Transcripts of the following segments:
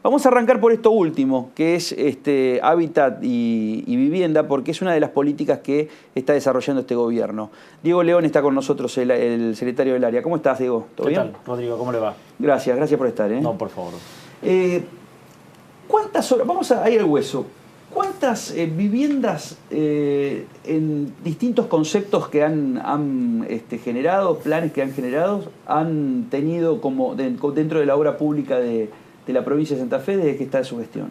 Vamos a arrancar por esto último, que es hábitat y vivienda, porque es una de las políticas que está desarrollando este gobierno. Diego León está con nosotros, el secretario del área. ¿Cómo estás, Diego? ¿Todo bien? ¿Qué tal, Rodrigo? ¿Cómo le va? Gracias por estar. No, por favor. ¿Cuántas horas? Vamos a ir al hueso. ¿Cuántas viviendas en distintos conceptos que han generado, planes que han generado, han tenido como dentro de la obra pública de la provincia de Santa Fe desde que está en su gestión?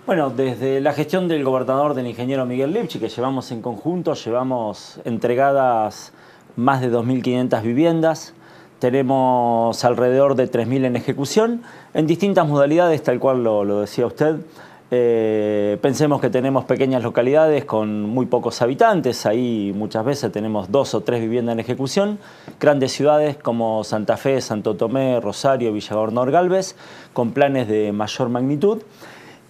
Bueno, desde la gestión del gobernador, del ingeniero Miguel Lipchi, que llevamos en conjunto, llevamos entregadas más de 2.500 viviendas. Tenemos alrededor de 3.000 en ejecución, en distintas modalidades, tal cual lo decía usted. Pensemos que tenemos pequeñas localidades con muy pocos habitantes, ahí muchas veces tenemos 2 o 3 viviendas en ejecución, grandes ciudades como Santa Fe, Santo Tomé, Rosario, Villa Gobernador Galvez, con planes de mayor magnitud.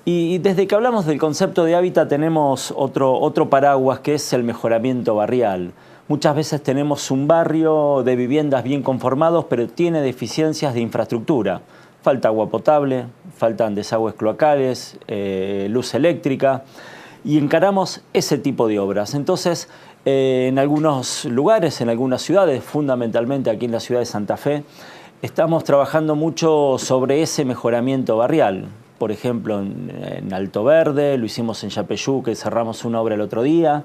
Y desde que hablamos del concepto de hábitat tenemos otro paraguas que es el mejoramiento barrial. Muchas veces tenemos un barrio de viviendas bien conformados, pero tiene deficiencias de infraestructura. Falta agua potable, faltan desagües cloacales, luz eléctrica, y encaramos ese tipo de obras. Entonces, en algunos lugares, en algunas ciudades, fundamentalmente aquí en la ciudad de Santa Fe, estamos trabajando mucho sobre ese mejoramiento barrial. Por ejemplo, en Alto Verde, lo hicimos en Yapeyú, que cerramos una obra el otro día,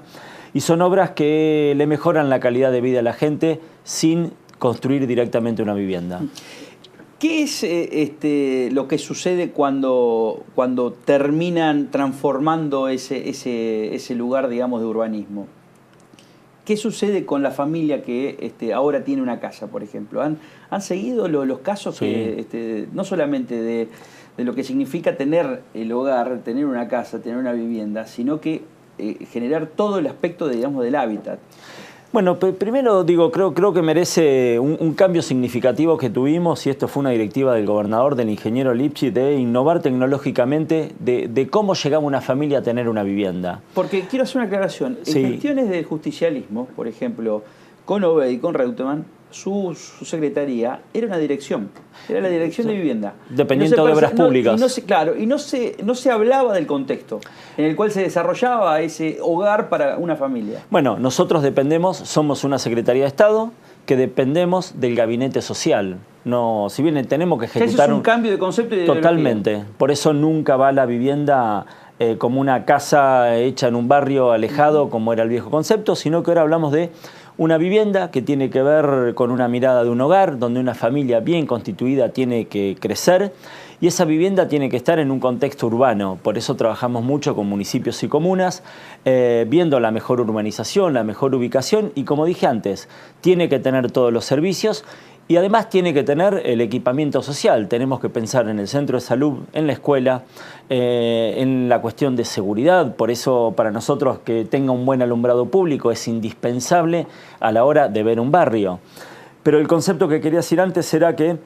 y son obras que le mejoran la calidad de vida a la gente sin construir directamente una vivienda. ¿Qué es lo que sucede cuando terminan transformando ese lugar, digamos, de urbanismo? ¿Qué sucede con la familia que ahora tiene una casa, por ejemplo? ¿Han seguido los casos sí. que no solamente de lo que significa tener el hogar, tener una casa, tener una vivienda, sino que generar todo el aspecto, digamos, del hábitat? Bueno, primero digo, creo que merece un cambio significativo que tuvimos, y esto fue una directiva del gobernador, del ingeniero Lipchi, de innovar tecnológicamente de cómo llegaba una familia a tener una vivienda. Porque quiero hacer una aclaración. En sí. Cuestiones del justicialismo, por ejemplo, con Obed y con Reutemann, su secretaría era una dirección, era la dirección de vivienda. Dependiente de obras públicas. Y no se hablaba del contexto en el cual se desarrollaba ese hogar para una familia. Bueno, nosotros somos una Secretaría de Estado que dependemos del gabinete social. No, si bien tenemos que ejecutar un cambio de concepto y de totalmente. ideología. Por eso nunca va la vivienda como una casa hecha en un barrio alejado, como era el viejo concepto, sino que ahora hablamos de una vivienda que tiene que ver con una mirada de un hogar, donde una familia bien constituida tiene que crecer, y esa vivienda tiene que estar en un contexto urbano. Por eso trabajamos mucho con municipios y comunas, viendo la mejor urbanización, la mejor ubicación, y como dije antes, tiene que tener todos los servicios, y además tiene que tener el equipamiento social. Tenemos que pensar en el centro de salud, en la escuela, en la cuestión de seguridad. Por eso para nosotros que tenga un buen alumbrado público es indispensable a la hora de ver un barrio. Pero el concepto que quería decir antes era que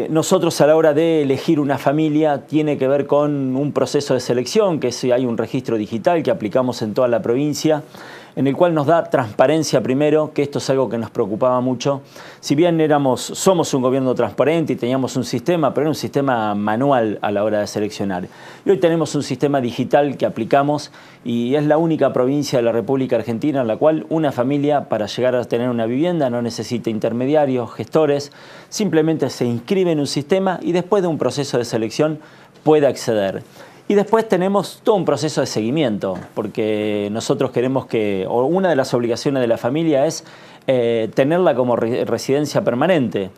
nosotros a la hora de elegir una familia tiene que ver con un proceso de selección, que hay un registro digital que aplicamos en toda la provincia, en el cual nos da transparencia primero, que esto es algo que nos preocupaba mucho. Si bien somos un gobierno transparente y teníamos un sistema, pero era un sistema manual a la hora de seleccionar. Y hoy tenemos un sistema digital que aplicamos, y es la única provincia de la República Argentina en la cual una familia, para llegar a tener una vivienda, no necesita intermediarios, gestores, simplemente se inscribe en un sistema y después de un proceso de selección puede acceder. Y después tenemos todo un proceso de seguimiento, porque nosotros queremos o una de las obligaciones de la familia es tenerla como residencia permanente.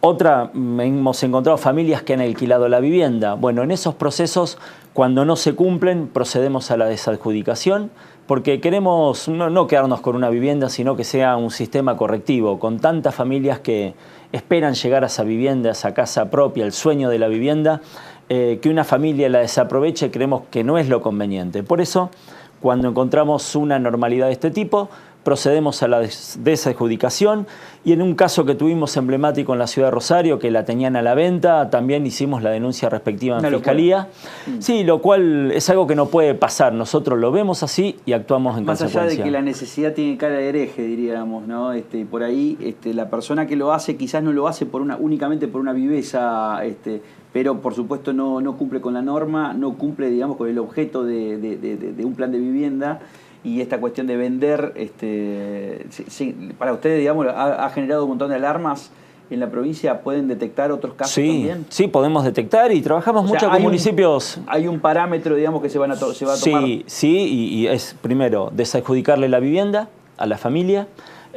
Otra, hemos encontrado familias que han alquilado la vivienda. Bueno, en esos procesos, cuando no se cumplen, procedemos a la desadjudicación, porque queremos no quedarnos con una vivienda, sino que sea un sistema correctivo, con tantas familias que esperan llegar a esa vivienda, a esa casa propia, el sueño de la vivienda, que una familia la desaproveche, creemos que no es lo conveniente. Por eso, cuando encontramos una normalidad de este tipo, procedemos a la desadjudicación y en un caso que tuvimos emblemático en la ciudad de Rosario, que la tenían a la venta, también hicimos la denuncia respectiva en Fiscalía. Sí, lo cual es algo que no puede pasar. Nosotros lo vemos así y actuamos en consecuencia. Más allá de que la necesidad tiene cara de hereje, diríamos, ¿no? Y por ahí la persona que lo hace quizás no lo hace únicamente por una viveza, pero por supuesto no cumple con la norma, no cumple, digamos, con el objeto de un plan de vivienda. Y esta cuestión de vender, para ustedes, digamos, ha generado un montón de alarmas en la provincia. ¿Pueden detectar otros casos también? Sí, podemos detectar y trabajamos mucho con municipios. Hay un parámetro, digamos, que se va a tomar. Sí, y es primero desadjudicarle la vivienda a la familia.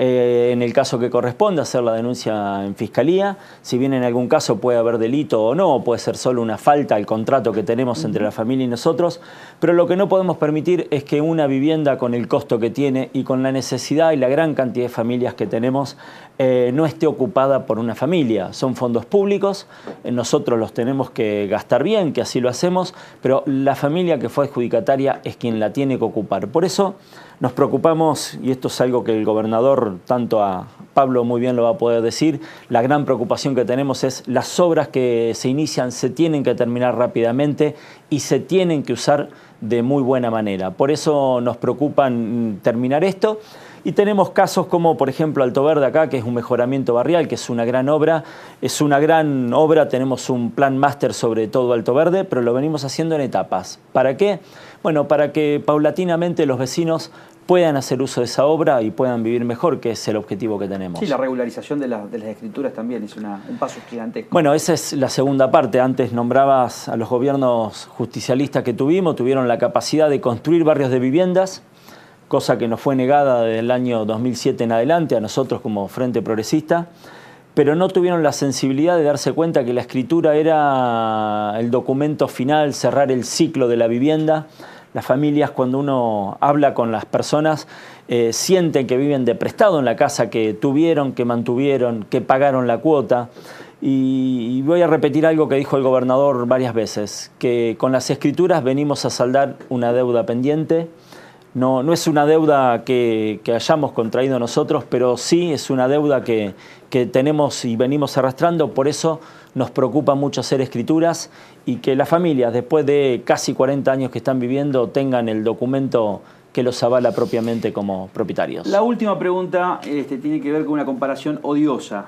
En el caso que corresponda, hacer la denuncia en Fiscalía. Si bien en algún caso puede haber delito o no, puede ser solo una falta al contrato que tenemos entre la familia y nosotros, pero lo que no podemos permitir es que una vivienda con el costo que tiene y con la necesidad y la gran cantidad de familias que tenemos no esté ocupada por una familia. Son fondos públicos, nosotros los tenemos que gastar bien, que así lo hacemos, pero la familia que fue adjudicataria es quien la tiene que ocupar. Por eso nos preocupamos, y esto es algo que el gobernador, tanto a Pablo muy bien lo va a poder decir, la gran preocupación que tenemos es las obras que se inician se tienen que terminar rápidamente y se tienen que usar de muy buena manera. Por eso nos preocupa terminar esto. Y tenemos casos como, por ejemplo, Alto Verde acá, que es un mejoramiento barrial, que es una gran obra. Es una gran obra, tenemos un plan máster sobre todo Alto Verde, pero lo venimos haciendo en etapas. ¿Para qué? Bueno, para que paulatinamente los vecinos puedan hacer uso de esa obra y puedan vivir mejor, que es el objetivo que tenemos. Sí, la regularización de las escrituras también es un paso gigantesco. Bueno, esa es la segunda parte. Antes nombrabas a los gobiernos justicialistas que tuvieron la capacidad de construir barrios de viviendas, cosa que nos fue negada desde el año 2007 en adelante a nosotros como Frente Progresista, pero no tuvieron la sensibilidad de darse cuenta que la escritura era el documento final, cerrar el ciclo de la vivienda. Las familias, cuando uno habla con las personas, sienten que viven de prestado en la casa que tuvieron, que mantuvieron, que pagaron la cuota. Y voy a repetir algo que dijo el gobernador varias veces, que con las escrituras venimos a saldar una deuda pendiente. No es una deuda que hayamos contraído nosotros, pero sí es una deuda que tenemos y venimos arrastrando. Por eso nos preocupa mucho hacer escrituras y que las familias, después de casi 40 años que están viviendo, tengan el documento que los avala propiamente como propietarios. La última pregunta tiene que ver con una comparación odiosa,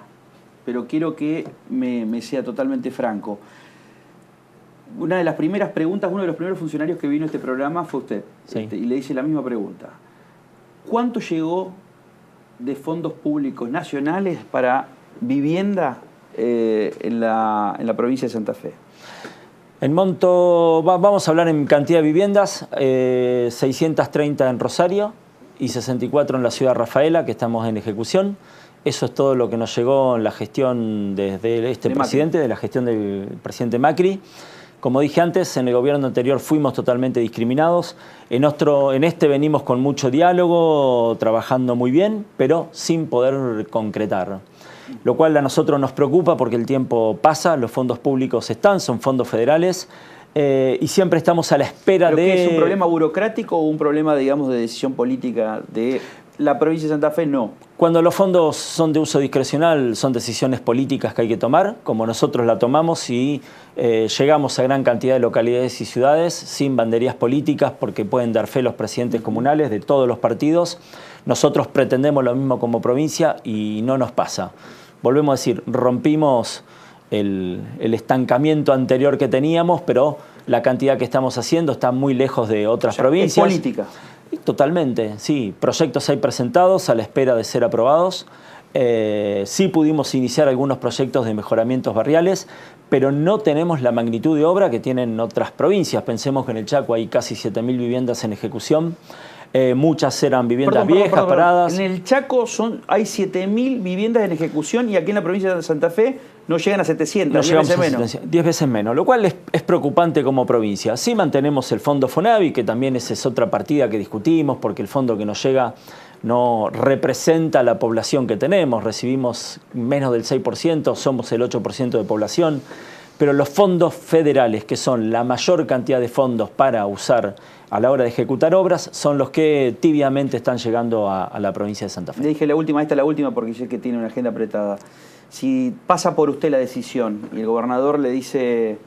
pero quiero que me sea totalmente franco. Una de las primeras preguntas, uno de los primeros funcionarios que vino a este programa fue usted. Sí. Y le hice la misma pregunta. ¿Cuánto llegó de fondos públicos nacionales para vivienda en la provincia de Santa Fe? En monto, vamos a hablar en cantidad de viviendas, 630 en Rosario y 64 en la ciudad de Rafaela, que estamos en ejecución. Eso es todo lo que nos llegó en la gestión desde de la gestión del presidente Macri. Como dije antes, en el gobierno anterior fuimos totalmente discriminados. En este venimos con mucho diálogo, trabajando muy bien, pero sin poder concretar. Lo cual a nosotros nos preocupa porque el tiempo pasa, los fondos públicos son fondos federales, y siempre estamos a la espera de... ¿Pero qué es un problema burocrático o un problema, digamos, de decisión política de la provincia de Santa Fe? No. Cuando los fondos son de uso discrecional, son decisiones políticas que hay que tomar, como nosotros la tomamos y llegamos a gran cantidad de localidades y ciudades sin banderías políticas porque pueden dar fe los presidentes comunales de todos los partidos. Nosotros pretendemos lo mismo como provincia y no nos pasa. Volvemos a decir, rompimos el estancamiento anterior que teníamos, pero la cantidad que estamos haciendo está muy lejos de otras provincias. ¿Es política? Totalmente, sí. Proyectos hay presentados a la espera de ser aprobados. Sí pudimos iniciar algunos proyectos de mejoramientos barriales, pero no tenemos la magnitud de obra que tienen otras provincias. Pensemos que en el Chaco hay casi 7.000 viviendas en ejecución. Muchas eran viviendas viejas, paradas. En el Chaco hay 7.000 viviendas en ejecución y aquí en la provincia de Santa Fe no llegan a 700, no 10 veces menos. 10 veces menos, lo cual es preocupante como provincia. Sí mantenemos el fondo Fonavi, que también esa es otra partida que discutimos, porque el fondo que nos llega no representa la población que tenemos. Recibimos menos del 6%, somos el 8% de población. pero los fondos federales, que son la mayor cantidad de fondos para usar a la hora de ejecutar obras, son los que tibiamente están llegando a la provincia de Santa Fe. Le dije la última, esta es la última porque sé que tiene una agenda apretada. Si pasa por usted la decisión y el gobernador le dice,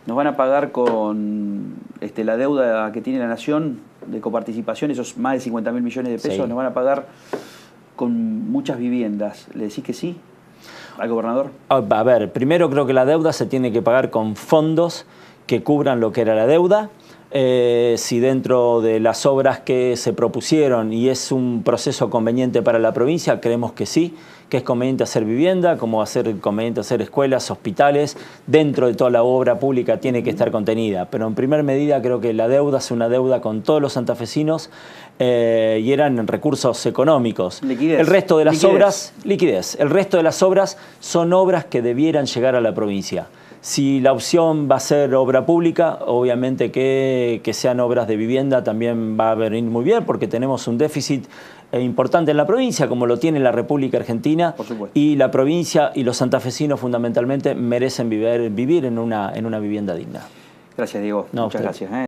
nos van a pagar con la deuda que tiene la Nación de coparticipación, esos más de 50.000 millones de pesos, sí, nos van a pagar con muchas viviendas, ¿le decís que sí al gobernador? A ver, primero creo que la deuda se tiene que pagar con fondos que cubran lo que era la deuda. Si dentro de las obras que se propusieron y es un proceso conveniente para la provincia, creemos que sí, que es conveniente hacer vivienda, como va a ser conveniente hacer escuelas, hospitales, dentro de toda la obra pública tiene que estar contenida. Pero en primer medida creo que la deuda es una deuda con todos los santafesinos y eran recursos económicos. Liquidez. El resto de las obras, liquidez. El resto de las obras son obras que debieran llegar a la provincia. Si la opción va a ser obra pública, obviamente que sean obras de vivienda también va a venir muy bien porque tenemos un déficit importante en la provincia, como lo tiene la República Argentina. Por supuesto. Y la provincia y los santafesinos fundamentalmente merecen vivir en una vivienda digna. Gracias, Diego. No, muchas gracias.